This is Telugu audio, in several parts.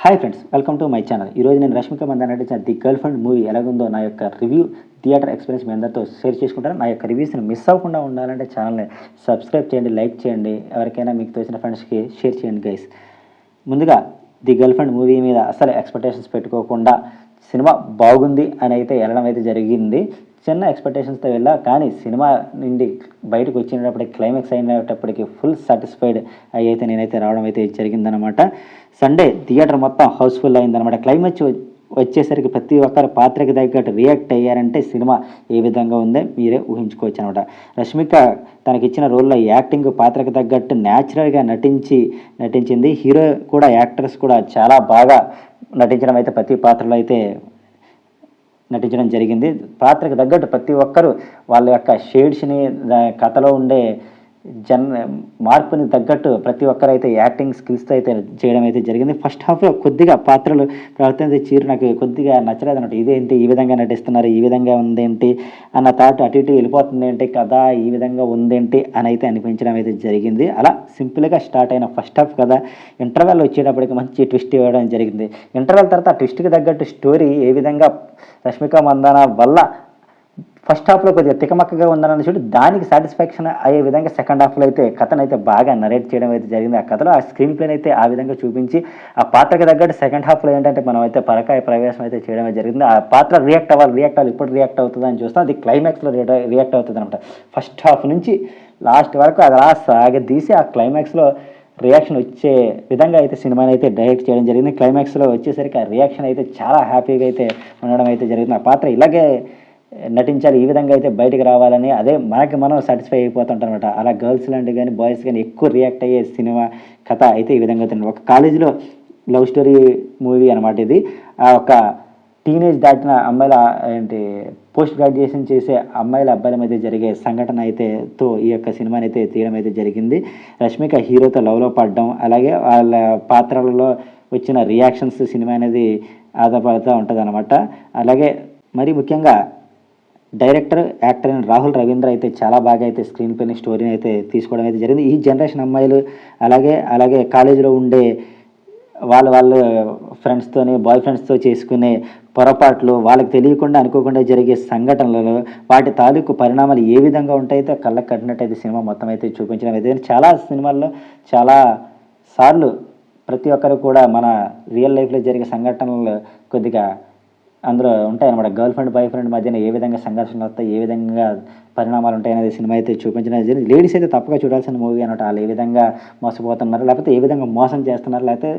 Hi friends, welcome to my channel. ఈరోజు నేను రష్మిక మందాన నటించిన ది గర్ల్ ఫ్రెండ్ మూవీ ఎలాగుందో నా యొక్క రివ్యూ థియేటర్ ఎక్స్పీరియన్స్ మీ అందరితో షేర్ చేసుకుంటాను. నా యొక్క రివ్యూస్ని మిస్ అవ్వకుండా ఉండాలంటే ఛానల్ని సబ్స్క్రైబ్ చేయండి, లైక్ చేయండి, ఎవరికైనా మీకు తోచిన ఫ్రెండ్స్కి షేర్ చేయండి గైస్. ముందుగా ది గర్ల్ ఫ్రెండ్ మూవీ మీద అసలు ఎక్స్పెక్టేషన్స్ పెట్టుకోకుండా సినిమా బాగుంది అని అయితే వెళ్ళడం అయితే జరిగింది. చిన్న ఎక్స్పెక్టేషన్స్తో వెళ్ళా, కానీ సినిమా నుండి బయటకు వచ్చినప్పటికి క్లైమాక్స్ అయినప్పటికీ ఫుల్ సాటిస్ఫైడ్ అయితే నేనైతే రావడం అయితే జరిగిందనమాట. సండే థియేటర్ మొత్తం హౌస్ఫుల్ అయిందనమాట. క్లైమాక్స్ వచ్చేసరికి ప్రతి ఒక్కరు పాత్రకి తగ్గట్టు రియాక్ట్ అయ్యారంటే సినిమా ఏ విధంగా ఉందో మీరే ఊహించుకోవచ్చు అనమాట. రష్మిక తనకిచ్చిన రోల్లో యాక్టింగ్ పాత్రకు తగ్గట్టు న్యాచురల్గా నటించింది. హీరో కూడా, యాక్టర్స్ కూడా చాలా బాగా నటించడం అయితే ప్రతి పాత్రలో అయితే నటించడం జరిగింది. పాత్రకు తగ్గట్టు ప్రతి ఒక్కరూ వాళ్ళ యొక్క షేడ్స్ని, కథలో ఉండే మార్పుని తగ్గట్టు ప్రతి ఒక్కరైతే యాక్టింగ్ స్కిల్స్తో అయితే చేయడం అయితే జరిగింది. ఫస్ట్ హాఫ్లో కొద్దిగా పాత్రలు ప్రవర్తన చీరు నాకు కొద్దిగా నచ్చలేదు అన్నట్టు. ఇదేంటి ఈ విధంగా నటిస్తున్నారు, ఈ విధంగా ఉందేంటి అన్న థాట్ అటు ఇటు వెళ్ళిపోతుంది ఏంటి, కథ ఈ విధంగా ఉందేంటి అని అయితే అనిపించడం అయితే జరిగింది. అలా సింపుల్గా స్టార్ట్ అయిన ఫస్ట్ హాఫ్ కదా, ఇంటర్వెల్ వచ్చేటప్పటికి మంచి ట్విస్ట్ ఇవ్వడం జరిగింది. ఇంటర్వెల్ తర్వాత ఆ ట్విస్ట్కి తగ్గట్టు స్టోరీ ఏ విధంగా రష్మిక మందాన వల్ల ఫస్ట్ హాఫ్లో కొద్దిగా తికమక్కగా ఉందని చూడు, దానికి సాటిస్ఫాక్షన్ అయ్యే విధంగా సెకండ్ హాఫ్లో అయితే కథనైతే బాగా నరేట్ చేయడం అయితే జరిగింది. ఆ కథలో ఆ స్క్రీన్ ప్లేని అయితే ఆ విధంగా చూపించి ఆ పాత్రకి తగ్గట్టు సెకండ్ హాఫ్లో ఏంటంటే మనం అయితే పరకాయ ప్రవేశం అయితే చేయడం జరిగింది. ఆ పాత్ర రియాక్ట్ అవ్వాలి, ఇప్పుడు రియాక్ట్ అవుతుంది అని చూస్తాం. అది క్లైమాక్స్లో రియాక్ట్ అవుతుంది అనమాట. ఫస్ట్ హాఫ్ నుంచి లాస్ట్ వరకు అది అలా సాగదీసి ఆ క్లైమాక్స్లో రియాక్షన్ వచ్చే విధంగా అయితే సినిమాని అయితే డైరెక్ట్ చేయడం జరిగింది. క్లైమాక్స్లో వచ్చేసరికి ఆ రియాక్షన్ అయితే చాలా హ్యాపీగా అయితే ఉండడం అయితే జరిగింది. ఆ పాత్ర ఇలాగే నటించాలి, ఈ విధంగా అయితే బయటకు రావాలని, అదే మనకి మనం సాటిస్ఫై అయిపోతుంటాం అనమాట. అలా గర్ల్స్ లాంటి కానీ బాయ్స్ కానీ ఎక్కువ రియాక్ట్ అయ్యే సినిమా కథ అయితే ఈ విధంగా అవుతుంది. ఒక కాలేజీలో లవ్ స్టోరీ మూవీ అనమాట ఇది. ఆ ఒక టీనేజ్ దాటిన అమ్మాయిల పోస్ట్ గ్రాడ్యుయేషన్ చేసే అమ్మాయిల అబ్బాయిల మధ్య జరిగే సంఘటన అయితేతో ఈ యొక్క సినిమాని అయితే తీయడం అయితే జరిగింది. రష్మిక హీరోతో లవ్లో పడడం, అలాగే వాళ్ళ పాత్రలలో వచ్చిన రియాక్షన్స్ సినిమా అనేది ఆధారపడుతూ ఉంటుంది అనమాట. అలాగే మరి ముఖ్యంగా డైరెక్టర్, యాక్టర్ అయిన రాహుల్ రవీంద్ర అయితే చాలా బాగా అయితే స్క్రీన్ పైన స్టోరీని అయితే తీసుకోవడం అయితే జరిగింది. ఈ జనరేషన్ అమ్మాయిలు అలాగే కాలేజీలో ఉండే వాళ్ళు ఫ్రెండ్స్తోని, బాయ్ ఫ్రెండ్స్తో చేసుకునే పొరపాట్లు, వాళ్ళకి తెలియకుండా అనుకోకుండా జరిగే సంఘటనలలో వాటి తాలూకు పరిణామాలు ఏ విధంగా ఉంటాయితే కళ్ళకు కట్టినట్టయితే సినిమా మొత్తం అయితే చూపించడం అయితే చాలా సినిమాల్లో చాలా సార్లు ప్రతి ఒక్కరు కూడా మన రియల్ లైఫ్లో జరిగే సంఘటనలు కొద్దిగా అందులో ఉంటాయన్నమాట. గర్ల్ ఫ్రెండ్, బాయ్ ఫ్రెండ్ మధ్యన ఏ విధంగా సంఘర్షణలు వస్తాయి, ఏ విధంగా పరిణామాలు ఉంటాయి అనేది సినిమా అయితే చూపించడం జరిగింది. లేడీస్ అయితే తప్పక చూడాల్సిన మూవీ అనమాట. వాళ్ళు ఏ విధంగా మోసపోతున్నారు, లేకపోతే ఏ విధంగా మోసం చేస్తున్నారు, లేకపోతే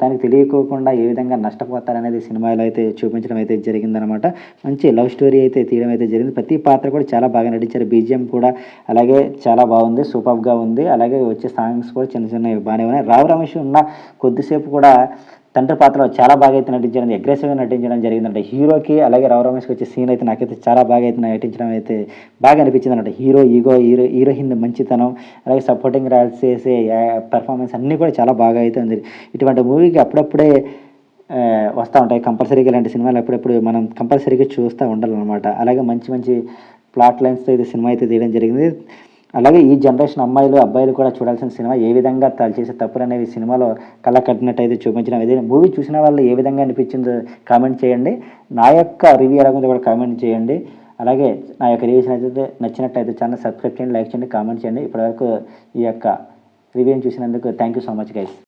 తనకి తెలియకోకుండా ఏ విధంగా నష్టపోతారనేది సినిమాలో అయితే చూపించడం అయితే జరిగిందనమాట. మంచి లవ్ స్టోరీ అయితే తీయడం అయితే జరిగింది. ప్రతి పాత్ర కూడా చాలా బాగా నటించారు. బీజిఎం కూడా అలాగే చాలా బాగుంది, సూపర్గా ఉంది. అలాగే వచ్చే సాంగ్స్ కూడా చిన్నవి బాగానే ఉన్నాయి. రావు రమేష్ ఉన్న కొద్దిసేపు కూడా తండ్రి పాత్రలో చాలా బాగా అయితే నటించడం, అగ్రెసివ్గా నటించడం జరిగిందంటే హీరోకి, అలాగే రావు రమేష్కి వచ్చే సీన్ అయితే నాకైతే చాలా బాగా అయితే నటించడం అయితే బాగా అనిపించింది అనమాట. హీరోయిన్ మంచితనం, అలాగే సపోర్టింగ్ రోల్స్ చేసే పెర్ఫార్మెన్స్ అన్నీ కూడా చాలా బాగా అయితే ఉంది. ఇటువంటి మూవీకి అప్పుడప్పుడే వస్తూ ఉంటాయి కంపల్సరీగా. ఇలాంటి సినిమాలు అప్పుడప్పుడు మనం కంపల్సరీగా చూస్తూ ఉండాలన్నమాట. అలాగే మంచి ప్లాట్ లైన్స్తో అయితే సినిమా అయితే తీయడం జరిగింది. అలాగే ఈ జనరేషన్ అమ్మాయిలు, అబ్బాయిలు కూడా చూడాల్సిన సినిమా. ఏ విధంగా తను చేసే తప్పులు అనేవి సినిమాలో కళ్ళ కట్టినట్టయితే చూపించడం. ఏదైనా మూవీ చూసిన వాళ్ళు ఏ విధంగా అనిపించిందో కామెంట్ చేయండి. నా యొక్క రివ్యూ ఎలా ఉందో కూడా కామెంట్ చేయండి. అలాగే నా యొక్క రివ్యూస్ అయితే నచ్చినట్టయితే ఛానల్ సబ్స్క్రైబ్ చేయండి, లైక్ చేయండి, కామెంట్ చేయండి. ఇప్పటివరకు ఈ యొక్క రివ్యూని చూసినందుకు thank you so much guys.